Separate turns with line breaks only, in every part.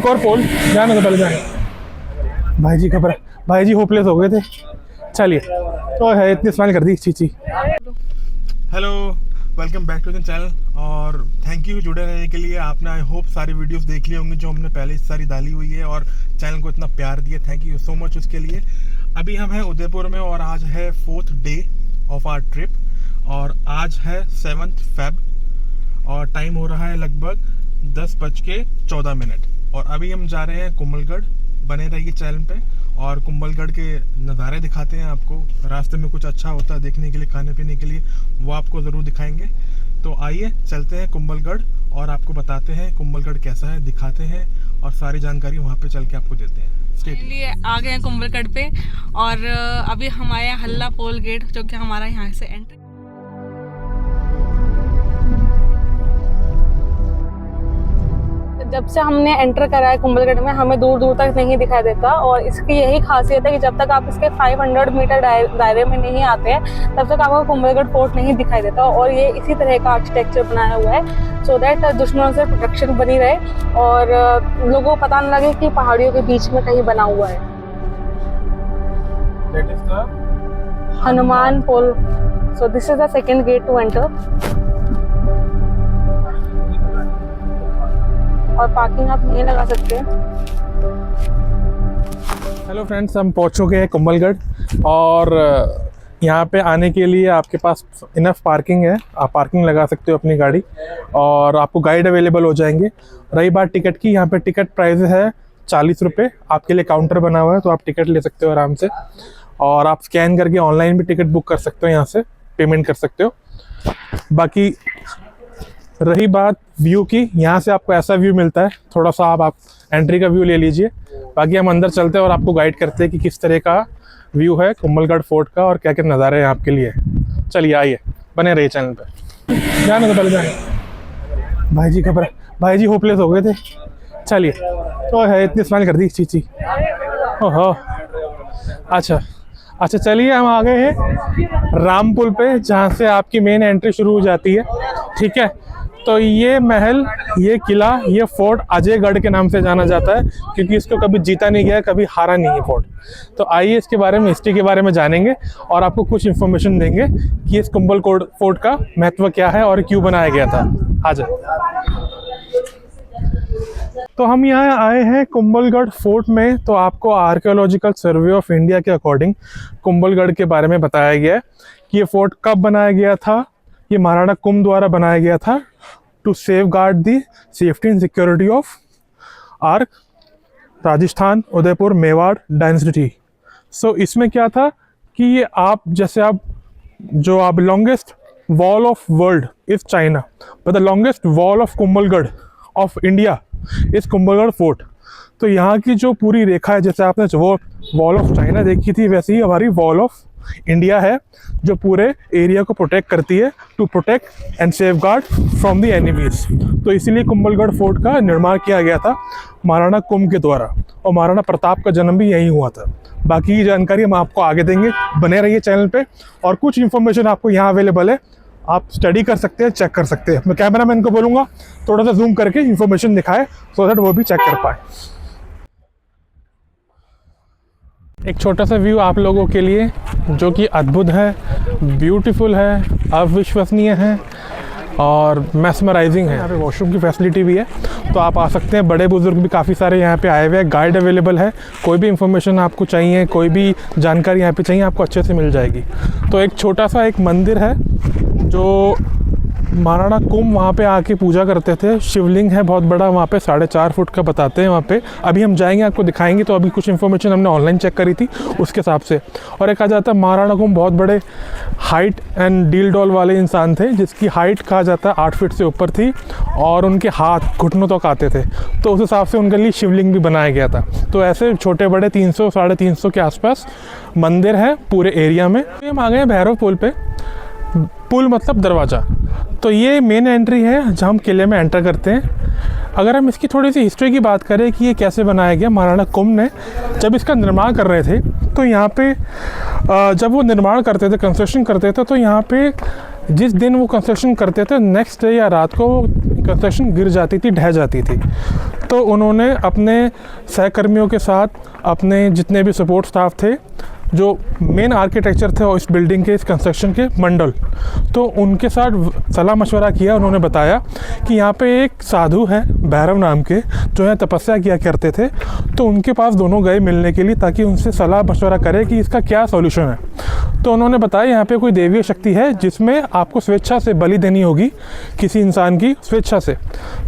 एक और पोल जाने तो पहले जाने। भाई जी घबरा, भाई जी होपलेस हो गए थे। चलिए तो है इतनी स्माइल कर दी चीची। Hello, welcome back to the channel और थैंक यू जुड़े रहने के लिए। आपने आई होप सारी वीडियोस देख ली होंगी जो हमने पहले सारी डाली हुई है और चैनल को इतना प्यार दिया, थैंक यू सो मच उसके लिए। अभी हम हैं उदयपुर में और आज है 4th day of our trip और आज है 7th फेब और टाइम हो रहा है लगभग 10:14 और अभी हम जा रहे हैं कुंभलगढ़। बने रहिए चैनल पे और कुंभलगढ़ के नज़ारे दिखाते हैं आपको। रास्ते में कुछ अच्छा होता है देखने के लिए, खाने पीने के लिए, वो आपको ज़रूर दिखाएंगे। तो आइए चलते हैं कुंभलगढ़ और आपको बताते हैं कुंभलगढ़ कैसा है, दिखाते हैं और सारी जानकारी वहाँ पे चल के आपको देते हैं।
लिए आ गए हैं कुंभलगढ़ पे और अभी हम आए हैं हल्ला पोल गेट जो कि हमारा यहाँ से एंट्री। जब से हमने एंटर करा है कुंभलगढ़ में हमें दूर दूर तक नहीं दिखाई देता और इसकी यही खासियत है कि जब तक आप इसके 500 मीटर दायरे में नहीं आते हैं तब तक आपको कुंभलगढ़ फोर्ट नहीं दिखाई देता। और ये इसी तरह का आर्किटेक्चर बनाया हुआ है सो दैट दुश्मनों से प्रोटेक्शन बनी रहे और लोगों को पता न लगे कि पहाड़ियों के बीच में कहीं बना हुआ है। Hanuman pole. So this is the second gate to enter और पार्किंग आप नहीं लगा सकते।
हेलो फ्रेंड्स, हम पहुंच चुके हैं कुंभलगढ़ और यहाँ पे आने के लिए आपके पास इनफ पार्किंग है, आप पार्किंग लगा सकते हो अपनी गाड़ी और आपको गाइड अवेलेबल हो जाएंगे। रही बात टिकट की, यहाँ पे टिकट प्राइस है 40 रुपये। आपके लिए काउंटर बना हुआ है तो आप टिकट ले सकते हो आराम से और आप स्कैन करके ऑनलाइन भी टिकट बुक कर सकते हो, यहाँ से पेमेंट कर सकते हो। बाकी रही बात व्यू की, यहाँ से आपको ऐसा व्यू मिलता है, थोड़ा सा आप एंट्री का व्यू ले लीजिए। बाकी हम अंदर चलते हैं और आपको गाइड करते हैं कि किस तरह का व्यू है कुंभलगढ़ फोर्ट का और क्या क्या नज़ारे हैं आपके लिए। चलिए आइए, बने रहिए चैनल पे। जाने तो पहले जाने। भाई जी घबरा, भाई जी होपलेस हो गए थे। चलिए तो है इतनी स्माइल कर दी चीची। ओहो अच्छा चलिए हम आ गए हैं रामपुल पे जहाँ से आपकी मेन एंट्री शुरू हो जाती है। ठीक है, तो ये महल, ये किला, ये फोर्ट अजयगढ़ के नाम से जाना जाता है क्योंकि इसको कभी जीता नहीं गया, कभी हारा नहीं है फोर्ट। तो आइए इसके बारे में, हिस्ट्री के बारे में जानेंगे और आपको कुछ इन्फॉर्मेशन देंगे कि इस कुंभलगढ़ फोर्ट का महत्व क्या है और क्यों बनाया गया था। आ जाए। तो हम यहाँ आए हैं कुंभलगढ़ फोर्ट में। तो आपको आर्कियोलॉजिकल सर्वे ऑफ इंडिया के अकॉर्डिंग कुंभलगढ़ के बारे में बताया गया है कि ये फोर्ट कब बनाया गया था। ये महाराणा कुंभ द्वारा बनाया गया था to safeguard the safety and security of our Rajasthan Udaipur Mewar dynasty. So इसमें क्या था कि ये आप longest wall of world is China but the longest wall of Kumbhalgarh of India is Kumbhalgarh fort. तो यहाँ की जो पूरी रेखा है, जैसे आपने जो वॉल ऑफ चाइना देखी थी वैसे ही हमारी वॉल ऑफ इंडिया है जो पूरे एरिया को प्रोटेक्ट करती है, to protect and safeguard from the enemies. तो इसीलिए कुंभलगढ़ फोर्ट का निर्माण किया गया था महाराणा कुंभ के द्वारा और महाराणा प्रताप का जन्म भी यहीं हुआ था। बाकी की जानकारी हम आपको आगे देंगे, बने रहिए चैनल पे और कुछ इन्फॉर्मेशन आपको यहाँ अवेलेबल है, आप स्टडी कर सकते हैं, चेक कर सकते हैं। मैं कैमरा मैन को बोलूँगा थोड़ा सा जूम करके इन्फॉर्मेशन दिखाए सो दैट वो भी चेक कर पाए। एक छोटा सा व्यू आप लोगों के लिए जो कि अद्भुत है, ब्यूटीफुल है, अविश्वसनीय है और मैस्मराइजिंग है। यहाँ पे वॉशरूम की फैसिलिटी भी है तो आप आ सकते हैं। बड़े बुजुर्ग भी काफ़ी सारे यहाँ पे आए हुए हैं, गाइड अवेलेबल है। कोई भी इन्फॉर्मेशन आपको चाहिए, कोई भी जानकारी यहाँ पे चाहिए, आपको अच्छे से मिल जाएगी। तो एक छोटा सा एक मंदिर है जो महाराणा कुंभ वहाँ पे आके पूजा करते थे। शिवलिंग है बहुत बड़ा वहाँ पे, 4.5 फुट का बताते हैं वहाँ पे। अभी हम जाएंगे, आपको दिखाएंगे। तो अभी कुछ इन्फॉर्मेशन हमने ऑनलाइन चेक करी थी उसके हिसाब से। और एक आ जाता है महाराणा कुंभ बहुत बड़े हाइट एंड डील डॉल वाले इंसान थे जिसकी हाइट कहा जाता है 8 फीट से ऊपर थी और उनके हाथ घुटनों तक आते थे। तो उस हिसाब से उनके लिए शिवलिंग भी बनाया गया था। तो ऐसे छोटे बड़े 300 साढ़े 300 के आसपास मंदिर है पूरे एरिया में। हम आ गए हैं भैरव पुल पे। पुल मतलब दरवाज़ा। तो ये मेन एंट्री है जहाँ हम किले में एंटर करते हैं। अगर हम इसकी थोड़ी सी हिस्ट्री की बात करें कि ये कैसे बनाया गया, महाराणा कुंभ ने जब इसका निर्माण कर रहे थे तो यहाँ पे जब वो निर्माण करते थे, कंस्ट्रक्शन करते थे, तो यहाँ पे जिस दिन वो कंस्ट्रक्शन करते थे नेक्स्ट डे या रात को कंस्ट्रक्शन गिर जाती थी, ढह जाती थी। तो उन्होंने अपने सहकर्मियों के साथ, अपने जितने भी सपोर्ट स्टाफ थे, जो मेन आर्किटेक्चर थे और इस बिल्डिंग के, इस कंस्ट्रक्शन के, मंडल, तो उनके साथ सलाह मशवरा किया। उन्होंने बताया कि यहाँ पे एक साधु है भैरव नाम के, जो है तपस्या किया करते थे, तो उनके पास दोनों गए मिलने के लिए ताकि उनसे सलाह मशवरा करें कि इसका क्या सॉल्यूशन है। तो उन्होंने बताया यहाँ पे कोई देवीय शक्ति है जिसमें आपको स्वेच्छा से बलि देनी होगी, किसी इंसान की स्वेच्छा से।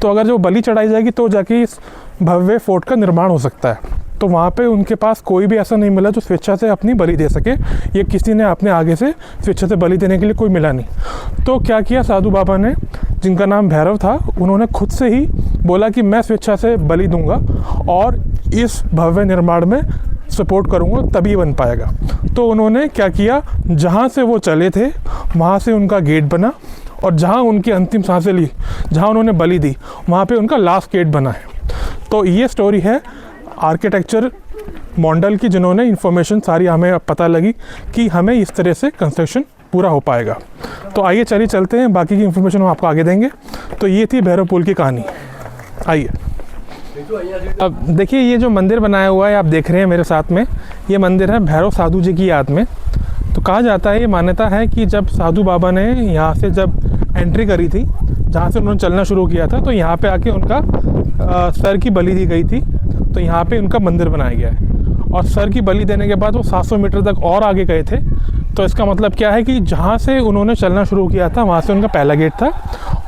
तो अगर जो बलि चढ़ाई जाएगी तो जाके इस भव्य फोर्ट का निर्माण हो सकता है। तो वहाँ पे उनके पास कोई भी ऐसा नहीं मिला जो स्वेच्छा से अपनी बलि दे सके, ये किसी ने अपने आगे से स्वेच्छा से बलि देने के लिए कोई मिला नहीं। तो क्या किया साधु बाबा ने, जिनका नाम भैरव था, उन्होंने खुद से ही बोला कि मैं स्वेच्छा से बलि दूंगा और इस भव्य निर्माण में सपोर्ट करूंगा, तभी बन पाएगा। तो उन्होंने क्या किया, जहाँ से वो चले थे वहाँ से उनका गेट बना, और जहाँ उनकी अंतिम सांसें ली, जहाँ उन्होंने बलि दी, वहाँ पे उनका लास्ट गेट बना है। तो ये स्टोरी है आर्किटेक्चर मॉडल की, जिन्होंने इन्फॉर्मेशन सारी हमें पता लगी कि हमें इस तरह से कंस्ट्रक्शन पूरा हो पाएगा। तो आइए चलिए चलते हैं, बाकी की इन्फॉर्मेशन हम आपको आगे देंगे। तो ये थी भैरव पुल की कहानी। आइए अब देखिए, ये जो मंदिर बनाया हुआ है आप देख रहे हैं मेरे साथ में, ये मंदिर है भैरव साधु जी की याद में। तो कहा जाता है, ये मान्यता है कि जब साधु बाबा ने यहाँ से जब एंट्री करी थी, जहाँ से उन्होंने चलना शुरू किया था, तो यहाँ पे आके उनका सर की बलि दी गई थी। तो यहाँ पे उनका मंदिर बनाया गया है, और सर की बलि देने के बाद वो 700 मीटर तक और आगे गए थे। तो इसका मतलब क्या है कि जहाँ से उन्होंने चलना शुरू किया था वहाँ से उनका पहला गेट था,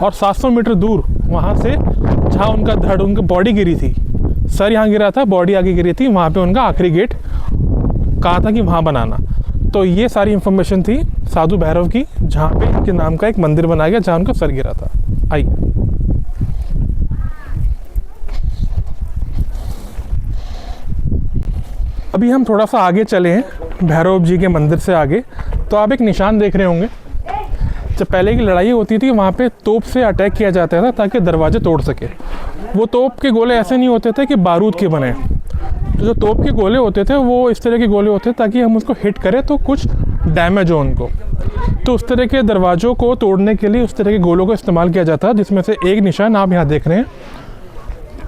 और 700 मीटर दूर वहाँ से जहाँ उनका धड़, उनकी बॉडी गिरी थी, सर यहाँ गिरा था, बॉडी आगे गिरी थी, वहाँ पे उनका आखिरी गेट कहा था कि वहाँ बनाना। तो ये सारी इन्फॉर्मेशन थी साधु भैरव की, जहाँ पे इनके नाम का एक मंदिर बनाया गया जहाँ उनका सर गिरा था। आइए अभी हम थोड़ा सा आगे चले हैं भैरव जी के मंदिर से आगे। तो आप एक निशान देख रहे होंगे, जब पहले की लड़ाई होती थी वहाँ पे तोप से अटैक किया जाता था ताकि दरवाजे तोड़ सके। वो तोप के गोले ऐसे नहीं होते थे कि बारूद के बने, तो जो तोप के गोले होते थे वो इस तरह के गोले होते थे ताकि हम उसको हिट करें तो कुछ डैमेज हो उनको। तो उस तरह के दरवाज़ों को तोड़ने के लिए उस तरह के गोलों का इस्तेमाल किया जाता है, जिसमें से एक निशान आप यहाँ देख रहे हैं,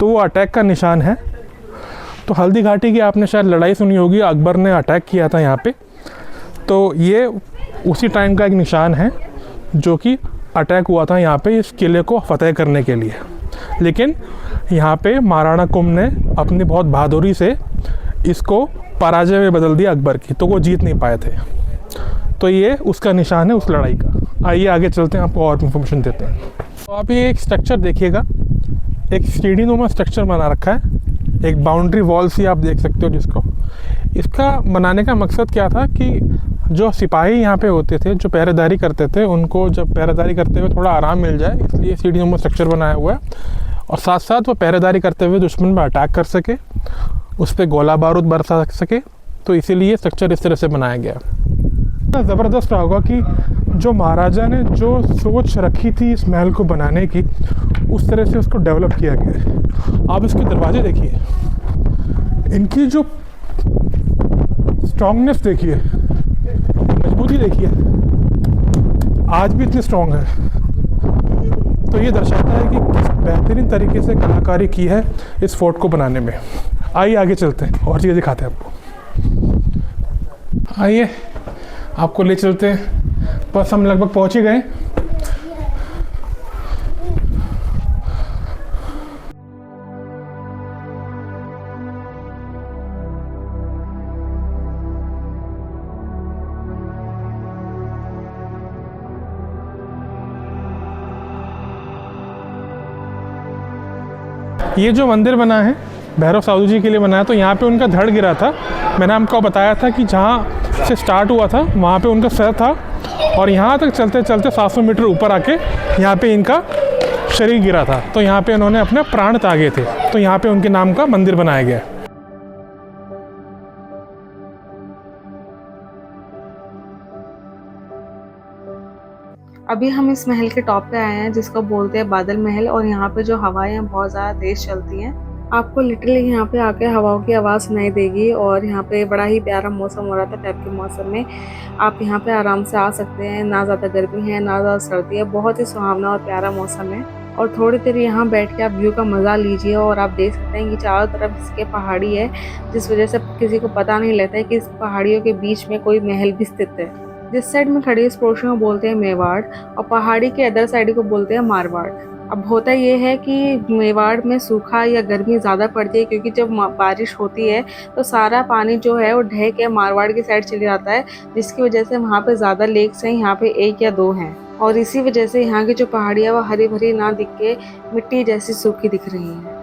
तो वो अटैक का निशान है। तो हल्दी घाटी की आपने शायद लड़ाई सुनी होगी, अकबर ने अटैक किया था यहाँ पे, तो ये उसी टाइम का एक निशान है जो कि अटैक हुआ था यहाँ पे इस किले को फतेह करने के लिए। लेकिन यहाँ पे महाराणा कुंभ ने अपनी बहुत बहादुरी से इसको पराजय में बदल दिया अकबर की, तो वो जीत नहीं पाए थे। तो ये उसका निशान है उस लड़ाई का। आइए आगे चलते हैं, आपको और इन्फॉर्मेशन देते हैं। तो आप ये एक स्ट्रक्चर देखिएगा, एक सीढ़ीनुमा स्ट्रक्चर बना रखा है, एक बाउंड्री वॉल सी आप देख सकते हो जिसको। इसका बनाने का मकसद क्या था कि जो सिपाही यहाँ पे होते थे, जो पहरेदारी करते थे, उनको जब पहरेदारी करते हुए थोड़ा आराम मिल जाए, इसलिए सीढ़ीनुमा स्ट्रक्चर बनाया हुआ है। और साथ साथ वो पहरेदारी करते हुए दुश्मन पर अटैक कर सके, उस पर गोला बारूद बरसा सके, तो इसीलिए स्ट्रक्चर इस तरह से बनाया गया। ज़बरदस्त रहा होगा कि जो महाराजा ने जो सोच रखी थी इस महल को बनाने की, उस तरह से उसको डेवलप किया गया है। आप इसके दरवाजे देखिए, इनकी जो स्ट्रॉन्गनेस देखिए, मजबूती देखिए, आज भी इतनी स्ट्रॉन्ग है। तो ये दर्शाता है कि किस बेहतरीन तरीके से कलाकारी की है इस फोर्ट को बनाने में। आइए आगे चलते हैं और चीज़ें दिखाते हैं आपको। आइए आपको ले चलते हैं, बस हम लगभग पहुंच ही गए। ये जो मंदिर बना है भैरव साधु जी के लिए बना है, तो यहाँ पे उनका धड़ गिरा था। मैंने आपको बताया था कि जहाँ से स्टार्ट हुआ था वहाँ पे उनका सर था, और यहाँ तक चलते चलते 700 मीटर ऊपर आके यहाँ पे इनका शरीर गिरा था। तो यहाँ पे उन्होंने अपने प्राण त्यागे थे, तो यहाँ पे उनके नाम का मंदिर बनाया गया है।
अभी हम इस महल के टॉप पे आए हैं जिसको बोलते हैं बादल महल, और यहाँ पे जो हवाएं हैं बहुत ज़्यादा तेज चलती हैं। आपको लिटरली यहाँ पे आके हवाओं की आवाज़ सुनाई देगी, और यहाँ पे बड़ा ही प्यारा मौसम हो रहा था। टाइप के मौसम में आप यहाँ पे आराम से आ सकते हैं, ना ज़्यादा गर्मी है ना ज़्यादा सर्दी है, बहुत ही सुहावना और प्यारा मौसम है। और थोड़ी देर यहाँ बैठ के आप व्यू का मज़ा लीजिए। और आप देख सकते हैं कि चारों तरफ इसके पहाड़ी है, जिस वजह से किसी को पता नहीं लगता है कि इस पहाड़ियों के बीच में कोई महल भी स्थित है। जिस साइड में खड़ी इस पोर्शन को बोलते हैं मेवाड़, और पहाड़ी के अदर साइड को बोलते हैं मारवाड़। अब होता ये है कि मेवाड़ में सूखा या गर्मी ज़्यादा पड़ती है, क्योंकि जब बारिश होती है तो सारा पानी जो है वो ढह के मारवाड़ की साइड चले जाता है, जिसकी वजह से वहाँ पे ज़्यादा लेक्स हैं, यहाँ पे 1 या 2 हैं। और इसी वजह से यहाँ की जो पहाड़ियाँ वो हरी भरी ना दिख के मिट्टी जैसी सूखी दिख रही हैं।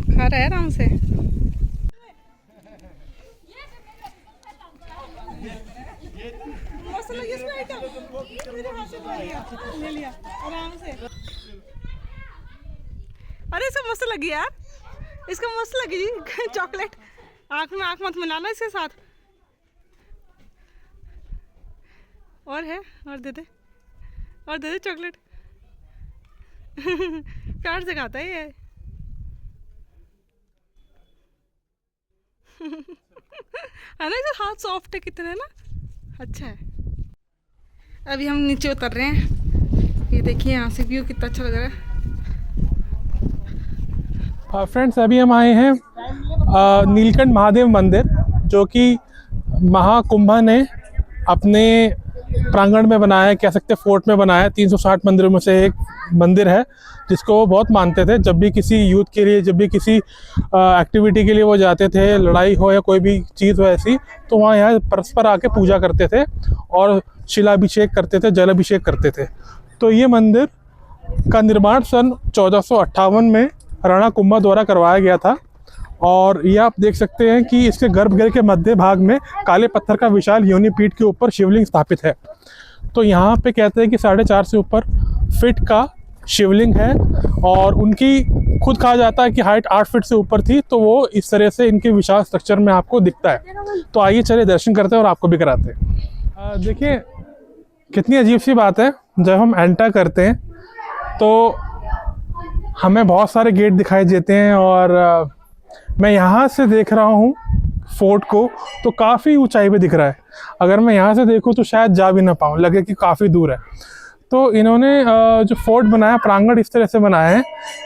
खा रहा है आराम से। ले लिया आराम से। अरे सब मस्त लगी यार, इसका मस्त लगी जी चॉकलेट। आँख में आँख मत मिलाना इसके साथ। और है, और दे दे, और दे दे चॉकलेट। प्यार से खाता है ये। है ना, इधर हाथ सॉफ्ट है कितने ना, अच्छा है। अभी हम नीचे उतर रहे हैं, ये देखिए यहाँ से व्यू कितना अच्छा लग रहा है।
फ्रेंड्स अभी हम आए हैं नीलकंठ महादेव मंदिर, जो कि महाकुंभा ने अपने प्रांगण में बनाया है, कह सकते हैं फोर्ट में बनाया है। 360 मंदिरों में से एक मंदिर है जिसको वो बहुत मानते थे। जब भी किसी यूथ के लिए, जब भी किसी एक्टिविटी के लिए वो जाते थे, लड़ाई हो या कोई भी चीज़ हो ऐसी, तो वहाँ यहाँ परस्पर आके पूजा करते थे और शिलाभिषेक करते थे, जलाभिषेक करते थे। तो ये मंदिर का निर्माण सन 1458 में राणा कुंभा द्वारा करवाया गया था। और ये आप देख सकते हैं कि इसके गर्भगृह के मध्य भाग में काले पत्थर का विशाल योनिपीठ के ऊपर शिवलिंग स्थापित है। तो यहाँ पे कहते हैं कि 4.5 से ऊपर फीट का शिवलिंग है, और उनकी खुद कहा जाता है कि हाइट 8 फीट से ऊपर थी। तो वो इस तरह से इनके विशाल स्ट्रक्चर में आपको दिखता है। तो आइए चलिए दर्शन करते हैं और आपको भी कराते हैं। देखिए कितनी अजीब सी बात है, जब हम एंटर करते हैं तो हमें बहुत सारे गेट दिखाई देते हैं, और मैं यहाँ से देख रहा हूँ फोर्ट को तो काफ़ी ऊंचाई पे दिख रहा है। अगर मैं यहाँ से देखूँ तो शायद जा भी ना पाऊँ, लगे कि काफ़ी दूर है। तो इन्होंने जो फोर्ट बनाया, प्रांगण इस तरह से बनाया है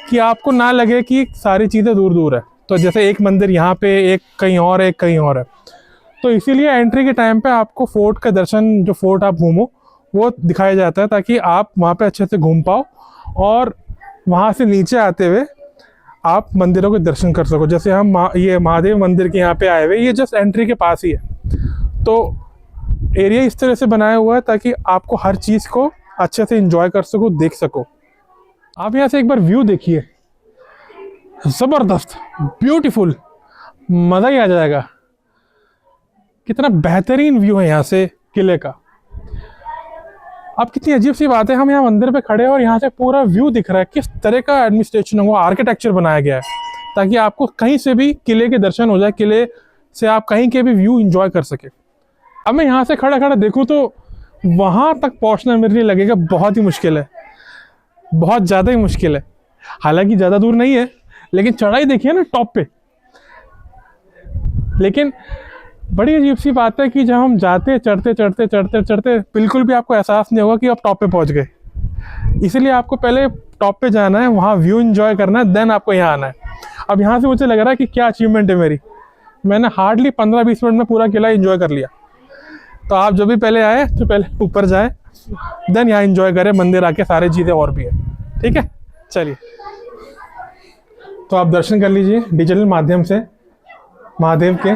कि आपको ना लगे कि सारी चीज़ें दूर दूर है। तो जैसे एक मंदिर यहाँ पे, एक कहीं और है, एक कहीं और है। तो इसीलिए एंट्री के टाइम पे आपको फोर्ट का दर्शन, जो फोर्ट आप घूमो वो दिखाया जाता है, ताकि आप वहाँ पे अच्छे से घूम पाओ और वहाँ से नीचे आते हुए आप मंदिरों के दर्शन कर सको। जैसे हम ये महादेव मंदिर के यहाँ पे आए हुए, ये जस्ट एंट्री के पास ही है। तो एरिया इस तरह से बनाया हुआ है ताकि आपको हर चीज़ को अच्छे से एंजॉय कर सको, देख सको। आप यहाँ से एक बार व्यू देखिए, ज़बरदस्त, ब्यूटीफुल, मज़ा ही आ जाएगा। कितना बेहतरीन व्यू है यहाँ से किले का। अब कितनी अजीब सी बात है, हम यहाँ मंदिर पे खड़े हैं और यहाँ से पूरा व्यू दिख रहा है। किस तरह का एडमिनिस्ट्रेशन हुआ, आर्किटेक्चर बनाया गया है ताकि आपको कहीं से भी किले के दर्शन हो जाए, किले से आप कहीं के भी व्यू एंजॉय कर सके। अब मैं यहाँ से खड़ा खड़ा देखूँ तो वहाँ तक पहुँचना मेरे लिए लगेगा बहुत ही मुश्किल है, बहुत ज़्यादा ही मुश्किल है। हालांकि ज़्यादा दूर नहीं है, लेकिन चढ़ाई देखिए ना टॉप पे। लेकिन बड़ी अजीब सी बात है कि जब हम जाते चढ़ते चढ़ते चढ़ते चढ़ते बिल्कुल भी आपको एहसास नहीं होगा कि आप टॉप पे पहुंच गए। इसलिए आपको पहले टॉप पे जाना है, वहाँ व्यू एंजॉय करना है, देन आपको यहाँ आना है। अब यहाँ से मुझे लग रहा है कि क्या अचीवमेंट है मेरी। मैंने हार्डली 15-20 मिनट में पूरा किला एंजॉय कर लिया। तो आप जब भी पहले आए तो पहले ऊपर जाएँ, देन यहाँ एंजॉय करें, मंदिर आके सारी चीज़ें और भी है। ठीक है, चलिए। तो आप दर्शन कर लीजिए डिजिटल माध्यम से महादेव के।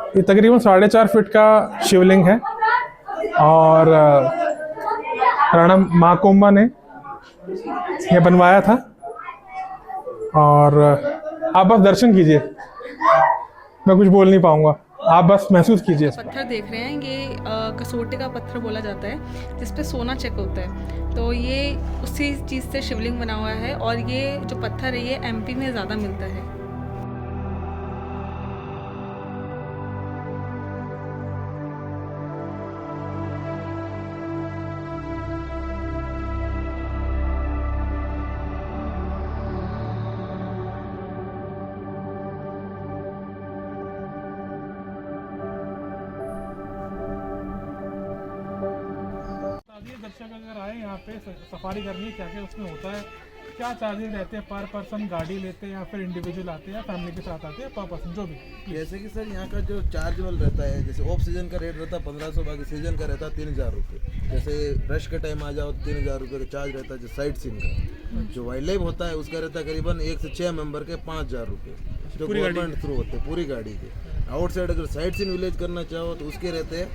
ये तकरीबन 4.5 फीट का शिवलिंग है और राणा महाकुंभा ने ये बनवाया था। और आप बस दर्शन कीजिए, मैं कुछ बोल नहीं पाऊंगा, आप बस महसूस कीजिए।
पत्थर देख रहे हैं, ये कसोटे का पत्थर बोला जाता है, जिस पे सोना चेक होता है। तो ये उसी चीज़ से शिवलिंग बना हुआ है, और ये जो पत्थर है ये एमपी में ज़्यादा मिलता है।
दर्शक अगर आए यहाँ पे सफारी करनी है, क्या क्या उसमें होता है, क्या चार्जेस रहते हैं पर पर्सन, गाड़ी लेते हैं या फिर इंडिविजुअल आते हैं या फैमिली के साथ आते हैं, पर पर्सन जो भी।
जैसे कि सर यहाँ का जो चार्जेबल रहता है, जैसे ऑफ सीजन का रेट रहता है 1500, बाकी सीजन का रहता है 3000 रुपये। जैसे रश के टाइम आ जाओ तो 3000 रुपये का चार्ज रहता है। जो साइट सीन का जो वाइल्ड लाइफ होता है उसका रहता है करीबन 1 से 6 मेंबर के 5000 रुपये, जो गवर्नमेंट थ्रू होते हैं पूरी गाड़ी के। आउटसाइड अगर साइट सीन विलेज करना चाहो तो उसके रहते हैं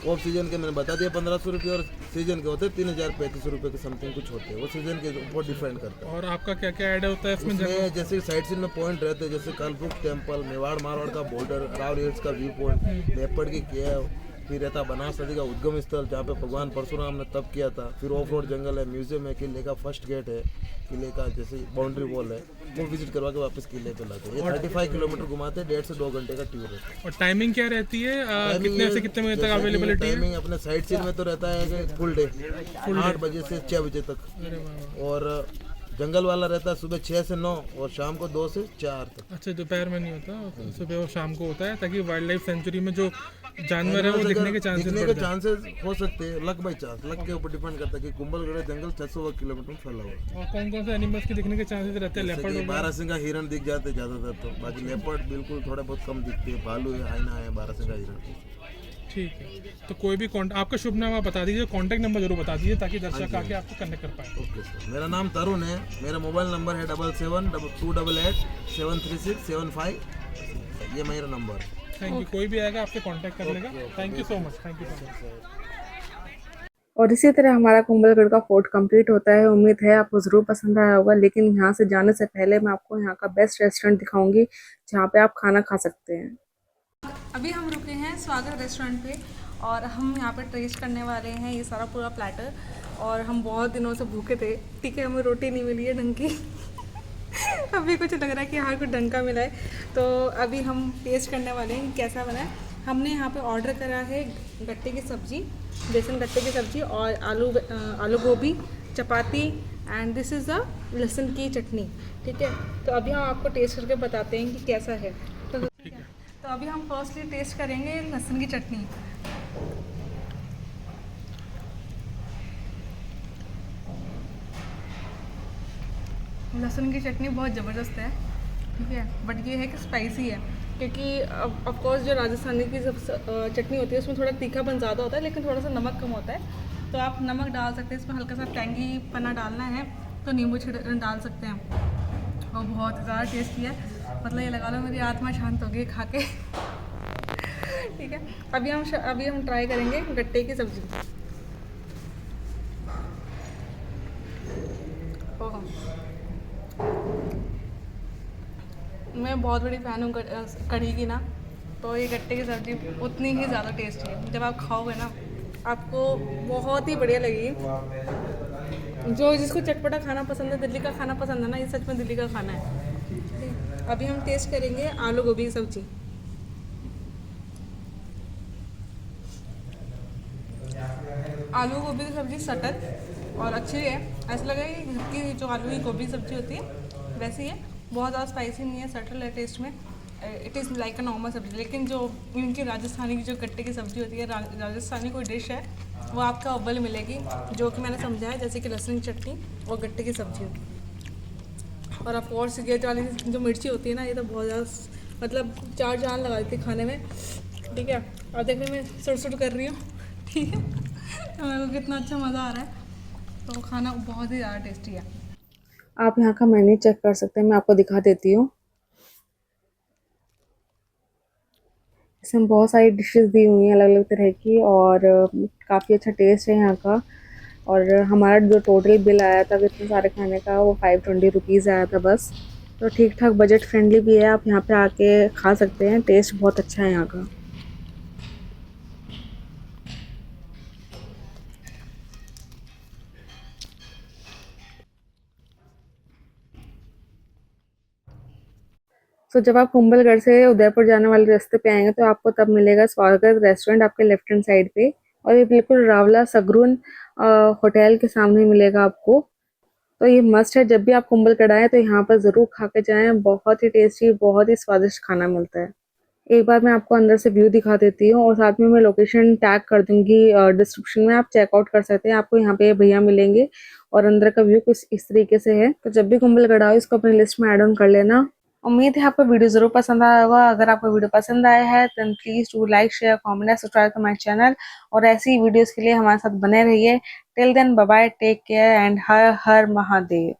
ऑफ सीजन के, मैंने बता दिया 1500 रुपये, और सीजन के होते हैं 3035 रुपये के समथिंग कुछ होते हैं, वो सीजन के ऊपर डिपेंड करता है।
और आपका क्या क्या ऐड होता है इसमें?
जैसे साइट सीन में पॉइंट रहते हैं, जैसे कलबुक टेम्पल, मेवाड़ मारवाड़ का बॉर्डर, अरावली हिल्स का व्यू पॉइंट, लेपर्ड की केव, फिर रहता बनास नदी का उद्गम स्थल जहाँ पे भगवान परशुराम ने तप किया था। फिर ऑफ रोड जंगल है, म्यूजियम है, किले का फर्स्ट गेट है, किले का जैसे बाउंड्री वॉल है, वो विजिट करवा के वापस किले पे लाते हैं। ये 35 किलोमीटर घुमाते हैं, 1.5 से 2 घंटे का टूर है।
और टाइमिंग क्या रहती है? कितने से कितने बजे तक अवेलेबिलिटी है?
टाइमिंग अपने साइट सीन में तो रहता है कि फुल डे 8 बजे से 6 बजे तक, और जंगल वाला रहता है सुबह 6 से 9 और शाम को 2 से 4 तक।
अच्छा, दोपहर में नहीं होता, सुबह और शाम को होता है, ताकि वाइल्ड लाइफ सेंचुरी में जो जानवर है वो दिखने के
चांसेस हो सकते हैं, लक बाई चांस, लक के ऊपर डिपेंड करता है कि कुंभलगढ़ जंगल 600 किलोमीटर में फैला हुआ है।
और कौन कौन से एनिमल्स के दिखने के चांसेस रहते हैं? लेपर्ड,
बारहसिंगा हिरन दिख जाते हैं ज़्यादातर, तो बाकी लेपर्ड बिल्कुल थोड़े बहुत कम दिखते हैं। भालू है, हाइना है, बारहसिंगा हिरन।
ठीक है, तो कोई भी आपका शुभ नाम आप बता दीजिए, कॉन्टैक्ट नंबर जरूर बता दीजिए ताकि दर्शक आके आपको कनेक्ट कर पाए।
ओके सर, मेरा नाम तरुण है, मेरा मोबाइल नंबर है 7728873675, ये मेरा नंबर है।
Thank you. कोई भी आएगा आपसे कांटेक्ट कर लेगा। Thank you so much. Thank you so much.
और इसी तरह हमारा कुंभलगढ़ का फोर्ट कंप्लीट होता है। उम्मीद है आपको ज़रूर पसंद आया होगा, लेकिन यहाँ से जाने से पहले मैं आपको यहाँ का बेस्ट रेस्टोरेंट दिखाऊंगी जहाँ पे आप खाना खा सकते हैं। अभी हम रुके हैं स्वागत रेस्टोरेंट पे और हम यहाँ पे टेस्ट करने वाले हैं ये सारा पूरा प्लेटर। और हम बहुत दिनों से भूखे थे, ठीक है, हमें रोटी नहीं मिली है ढंग की अभी कुछ लग रहा है कि हाँ कुछ ढंग का मिला है, तो अभी हम टेस्ट करने वाले हैं कैसा बना है। हमने यहाँ पे ऑर्डर करा है गट्टे की सब्ज़ी, बेसन गट्टे की सब्ज़ी और आलू गोभी, चपाती एंड दिस इज़ द लहसुन की चटनी, ठीक है। तो अभी हम आपको टेस्ट करके बताते हैं कि कैसा है। तो अभी हम फर्स्टली टेस्ट करेंगे लहसुन की चटनी। लहसुन की चटनी बहुत ज़बरदस्त है, ठीक है, बट ये है कि स्पाइसी है, क्योंकि ऑफ कोर्स जो राजस्थानी की चटनी होती है उसमें थोड़ा तीखापन ज़्यादा होता है, लेकिन थोड़ा सा नमक कम होता है। तो आप नमक डाल सकते हैं, इसमें हल्का सा टैंगी पना डालना है तो नींबू डाल सकते हैं। और बहुत ज़्यादा टेस्टी है, मतलब ये लगा लो मेरी आत्मा शांत हो गई खा के ठीक है। अभी हम ट्राई करेंगे गट्टे की सब्ज़ी। मैं बहुत बड़ी फ़ैन हूँ कढ़ी की ना, तो ये गट्टे की सब्ज़ी उतनी ही ज़्यादा टेस्टी है। जब आप खाओगे ना आपको बहुत ही बढ़िया लगेगी। जो जिसको चटपटा खाना पसंद है, दिल्ली का खाना पसंद है ना, ये सच में दिल्ली का खाना है। अभी हम टेस्ट करेंगे आलू गोभी की सब्ज़ी। आलू गोभी की सब्ज़ी सटक और अच्छी है, ऐसा लगा कि घर की जो आलू की गोभी सब्ज़ी होती है वैसे ही है, बहुत ज़्यादा स्पाइसी नहीं है, सटल है टेस्ट में। It is like a normal सब्ज़ी। लेकिन जो इनकी राजस्थानी की जो गट्टे की सब्ज़ी होती है, राजस्थानी कोई डिश है वो आपको अव्वल मिलेगी, जो कि मैंने समझा है, जैसे कि लहसुन की चटनी और गट्टे की सब्ज़ी। और ऑफ कोर्स ये वाली जो मिर्ची होती है ना, ये तो बहुत ज़्यादा मतलब 4 जान लगा देती है खाने में, ठीक है। और देखने में सुट कर रही हूँ, ठीक है, तो मेरे को कितना अच्छा मज़ा आ रहा है। तो खाना बहुत ही ज़्यादा टेस्टी है। आप यहाँ का मेन्यू चेक कर सकते हैं, मैं आपको दिखा देती हूँ। इसमें बहुत सारी डिशेस दी हुई हैं अलग अलग तरह की, और काफ़ी अच्छा टेस्ट है यहाँ का। और हमारा जो टोटल बिल आया था इतने सारे खाने का, वो 520 रुपीज़ आया था बस। तो ठीक ठाक बजट फ्रेंडली भी है, आप यहाँ पे आके खा सकते हैं, टेस्ट बहुत अच्छा है यहाँ का। तो जब आप कुंभलगढ़ से उदयपुर जाने वाले रास्ते पे आएंगे तो आपको तब मिलेगा स्वागत रेस्टोरेंट आपके लेफ्ट हैंड साइड पे, और ये बिल्कुल रावला सगरुन होटल के सामने मिलेगा आपको। तो ये मस्ट है, जब भी आप कुंभलगढ़ आए तो यहाँ पर ज़रूर खा के जाएं, बहुत ही टेस्टी, बहुत ही स्वादिष्ट खाना मिलता है। एक बार मैं आपको अंदर से व्यू दिखा देती हूँ और साथ में मैं लोकेशन टैग कर दूंगी डिस्क्रिप्शन में, आप चेकआउट कर सकते हैं। आपको यहाँ पे भैया मिलेंगे और अंदर का व्यू कुछ इस तरीके से है। तो जब भी कुंभलगढ़ आओ इसको अपनी लिस्ट में ऐड ऑन कर लेना। उम्मीद है आपको वीडियो जरूर पसंद आया होगा। अगर आपको वीडियो पसंद आया है then please do like share comment and subscribe to my channel और ऐसी वीडियोस के लिए हमारे साथ बने रहिए। Till then bye bye, take care and हर हर महादेव।